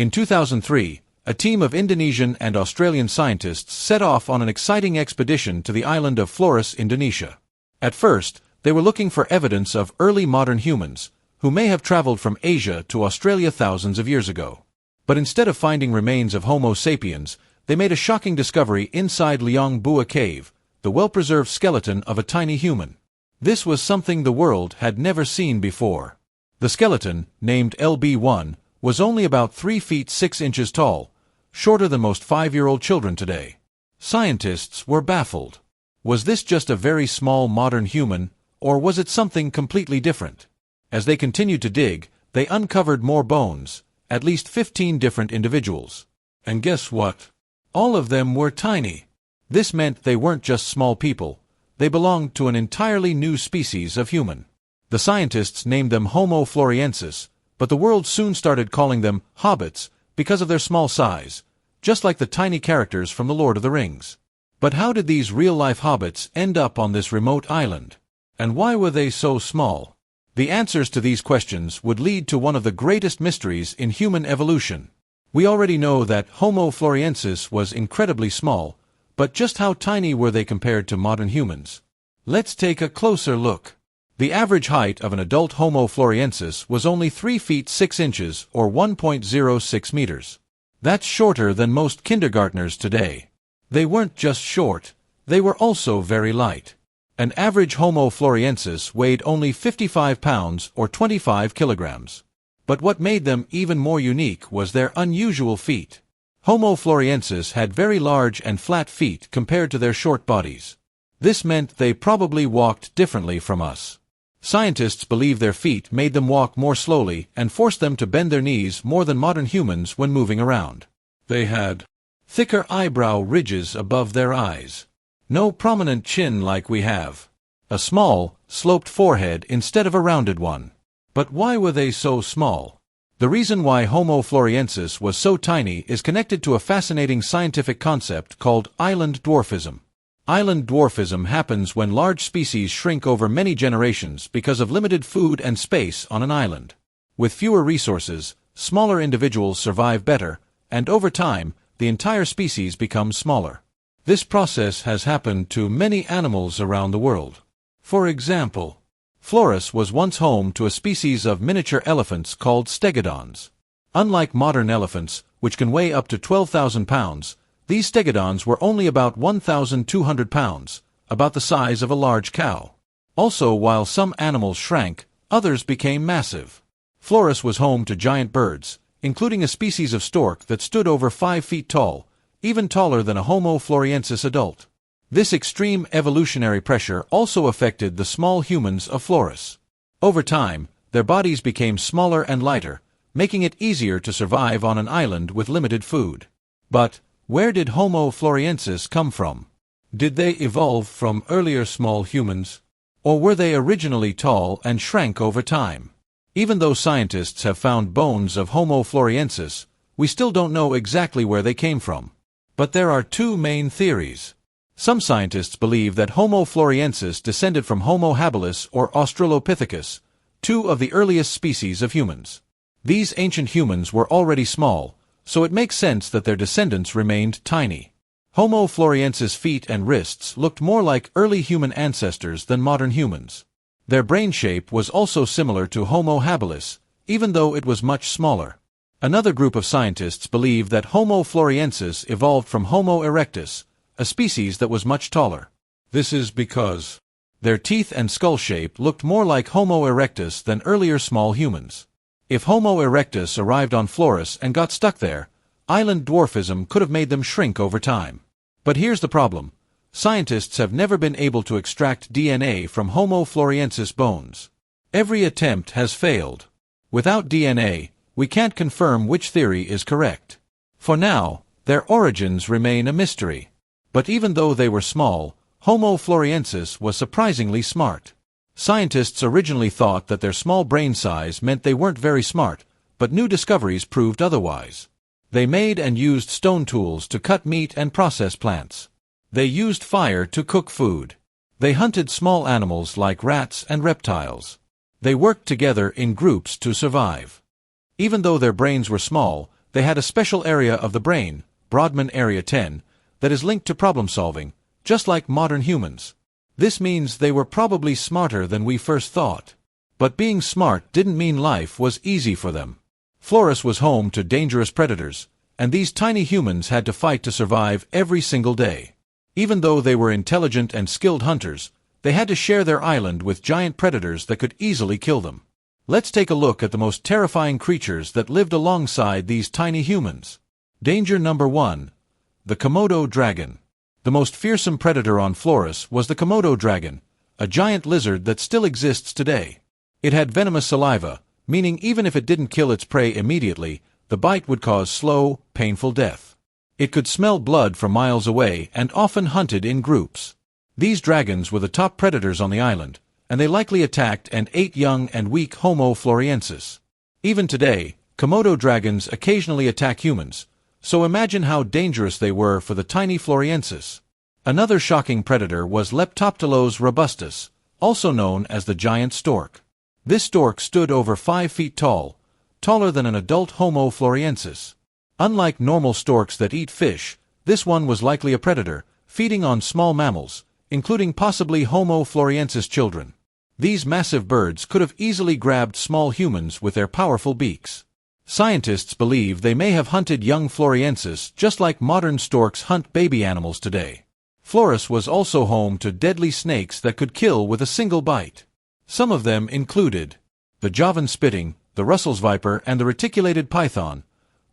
In 2003, a team of Indonesian and Australian scientists set off on an exciting expedition to the island of Flores, Indonesia. At first, they were looking for evidence of early modern humans, who may have traveled from Asia to Australia thousands of years ago. But instead of finding remains of Homo sapiens, they made a shocking discovery inside Liang Bua Cave, the well-preserved skeleton of a tiny human. This was something the world had never seen before. The skeleton, named LB1, was only about 3 feet 6 inches tall, shorter than most 5-year-old children today. Scientists were baffled. Was this just a very small modern human, or was it something completely different? As they continued to dig, they uncovered more bones, at least 15 different individuals. And guess what? All of them were tiny. This meant they weren't just small people. They belonged to an entirely new species of human. The scientists named them Homo floresiensis, but the world soon started calling them hobbits because of their small size, just like the tiny characters from The Lord of the Rings. But how did these real-life hobbits end up on this remote island? And why were they so small? The answers to these questions would lead to one of the greatest mysteries in human evolution. We already know that Homo floresiensis was incredibly small, but just how tiny were they compared to modern humans? Let's take a closer look. The average height of an adult Homo floresiensis was only 3 feet 6 inches or 1.06 meters. That's shorter than most kindergartners today. They weren't just short, they were also very light. An average Homo floresiensis weighed only 55 pounds or 25 kilograms. But what made them even more unique was their unusual feet. Homo floresiensis had very large and flat feet compared to their short bodies. This meant they probably walked differently from us. Scientists believe their feet made them walk more slowly and forced them to bend their knees more than modern humans when moving around. They had thicker eyebrow ridges above their eyes. No prominent chin like we have. A small, sloped forehead instead of a rounded one. But why were they so small? The reason why Homo floresiensis was so tiny is connected to a fascinating scientific concept called Island Dwarfism. Island dwarfism happens when large species shrink over many generations because of limited food and space on an island. With fewer resources, smaller individuals survive better, and over time, the entire species becomes smaller. This process has happened to many animals around the world. For example, Flores was once home to a species of miniature elephants called stegodons. Unlike modern elephants, which can weigh up to 12,000 pounds, these stegodons were only about 1,200 pounds, about the size of a large cow. Also, while some animals shrank, others became massive. Flores was home to giant birds, including a species of stork that stood over 5 feet tall, even taller than a Homo floresiensis adult. This extreme evolutionary pressure also affected the small humans of Flores. Over time, their bodies became smaller and lighter, making it easier to survive on an island with limited food. But where did Homo floresiensis come from? Did they evolve from earlier small humans? Or were they originally tall and shrank over time? Even though scientists have found bones of Homo floresiensis, we still don't know exactly where they came from. But there are two main theories. Some scientists believe that Homo floresiensis descended from Homo habilis or Australopithecus, two of the earliest species of humans. These ancient humans were already small, so it makes sense that their descendants remained tiny. Homo floresiensis' feet and wrists looked more like early human ancestors than modern humans. Their brain shape was also similar to Homo habilis, even though it was much smaller. Another group of scientists believe that Homo floresiensis evolved from Homo erectus, a species that was much taller. This is because their teeth and skull shape looked more like Homo erectus than earlier small humans. If Homo erectus arrived on Flores and got stuck there, island dwarfism could have made them shrink over time. But here's the problem. Scientists have never been able to extract DNA from Homo floresiensis bones. Every attempt has failed. Without DNA, we can't confirm which theory is correct. For now, their origins remain a mystery. But even though they were small, Homo floresiensis was surprisingly smart. Scientists originally thought that their small brain size meant they weren't very smart, but new discoveries proved otherwise. They made and used stone tools to cut meat and process plants. They used fire to cook food. They hunted small animals like rats and reptiles. They worked together in groups to survive. Even though their brains were small, They had a special area of the brain, Brodmann Area 10, that is linked to problem solving, just like modern humans. This means they were probably smarter than we first thought. But being smart didn't mean life was easy for them. Flores was home to dangerous predators, and these tiny humans had to fight to survive every single day. Even though they were intelligent and skilled hunters, they had to share their island with giant predators that could easily kill them. Let's take a look at the most terrifying creatures that lived alongside these tiny humans. Danger number 1. The Komodo dragon. The most fearsome predator on Flores was the Komodo dragon, a giant lizard that still exists today. It had venomous saliva, meaning even if it didn't kill its prey immediately, the bite would cause slow, painful death. It could smell blood from miles away and often hunted in groups. These dragons were the top predators on the island, and they likely attacked and ate young and weak Homo floresiensis. Even today, Komodo dragons occasionally attack humans, so imagine how dangerous they were for the tiny floresiensis. Another shocking predator was Leptoptilos robustus, also known as the giant stork. This stork stood over 5 feet tall, taller than an adult Homo floresiensis. Unlike normal storks that eat fish, this one was likely a predator, feeding on small mammals, including possibly Homo floresiensis children. These massive birds could have easily grabbed small humans with their powerful beaks. Scientists believe they may have hunted young floresiensis just like modern storks hunt baby animals today. Flores was also home to deadly snakes that could kill with a single bite. Some of them included the Javan spitting, the Russell's viper, and the reticulated python,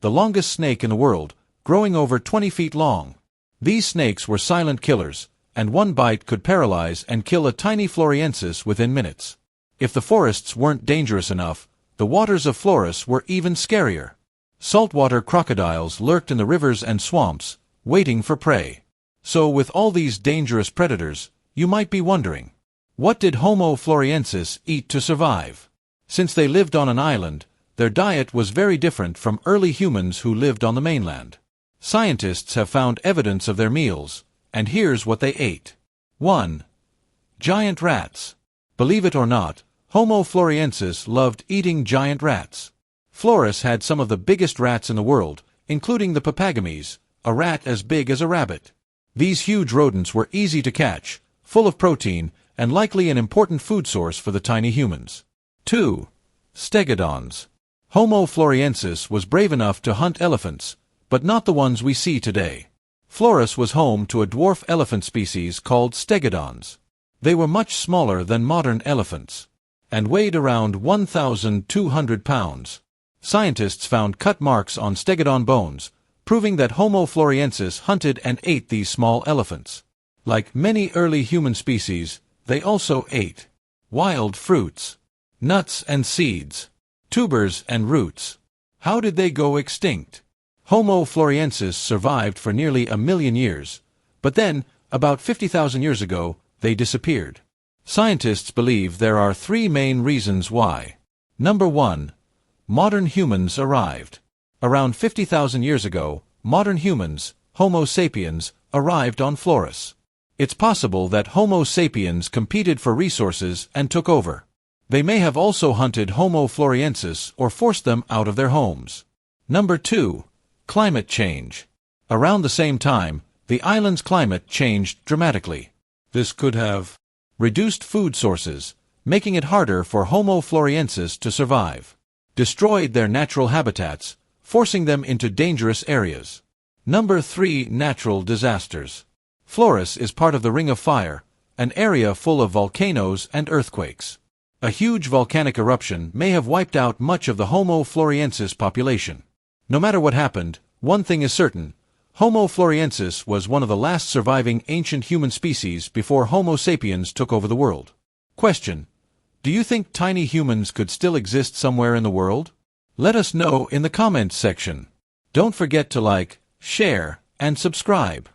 the longest snake in the world, growing over 20 feet long. These snakes were silent killers, and one bite could paralyze and kill a tiny floresiensis within minutes. If the forests weren't dangerous enough, the waters of Flores were even scarier. Saltwater crocodiles lurked in the rivers and swamps, waiting for prey. So with all these dangerous predators, you might be wondering, what did Homo floresiensis eat to survive? Since they lived on an island, their diet was very different from early humans who lived on the mainland. Scientists have found evidence of their meals, and here's what they ate. 1. Giant rats. Believe it or not, Homo floresiensis loved eating giant rats. Flores had some of the biggest rats in the world, including the Papagames, a rat as big as a rabbit. These huge rodents were easy to catch, full of protein, and likely an important food source for the tiny humans. 2. Stegodons. Homo floresiensis was brave enough to hunt elephants, but not the ones we see today. Flores was home to a dwarf elephant species called stegodons. They were much smaller than modern elephants, and weighed around 1,200 pounds. Scientists found cut marks on stegodon bones, proving that Homo floresiensis hunted and ate these small elephants. Like many early human species, they also ate wild fruits, nuts and seeds, tubers and roots. How did they go extinct? Homo floresiensis survived for nearly 1 million years, but then, about 50,000 years ago, they disappeared. Scientists believe there are 3 main reasons why. Number 1. Modern humans arrived. Around 50,000 years ago, modern humans, Homo sapiens, arrived on Flores. It's possible that Homo sapiens competed for resources and took over. They may have also hunted Homo floresiensis or forced them out of their homes. Number 2. Climate change. Around the same time, the island's climate changed dramatically. This could have reduced food sources, making it harder for Homo floresiensis to survive, destroyed their natural habitats, forcing them into dangerous areas. Number 3. Natural disasters. Flores is part of the Ring of Fire, an area full of volcanoes and earthquakes. A huge volcanic eruption may have wiped out much of the Homo floresiensis population. No matter what happened, one thing is certain: Homo floresiensis was one of the last surviving ancient human species before Homo sapiens took over the world. Question: do you think tiny humans could still exist somewhere in the world? Let us know in the comments section. Don't forget to like, share, and subscribe.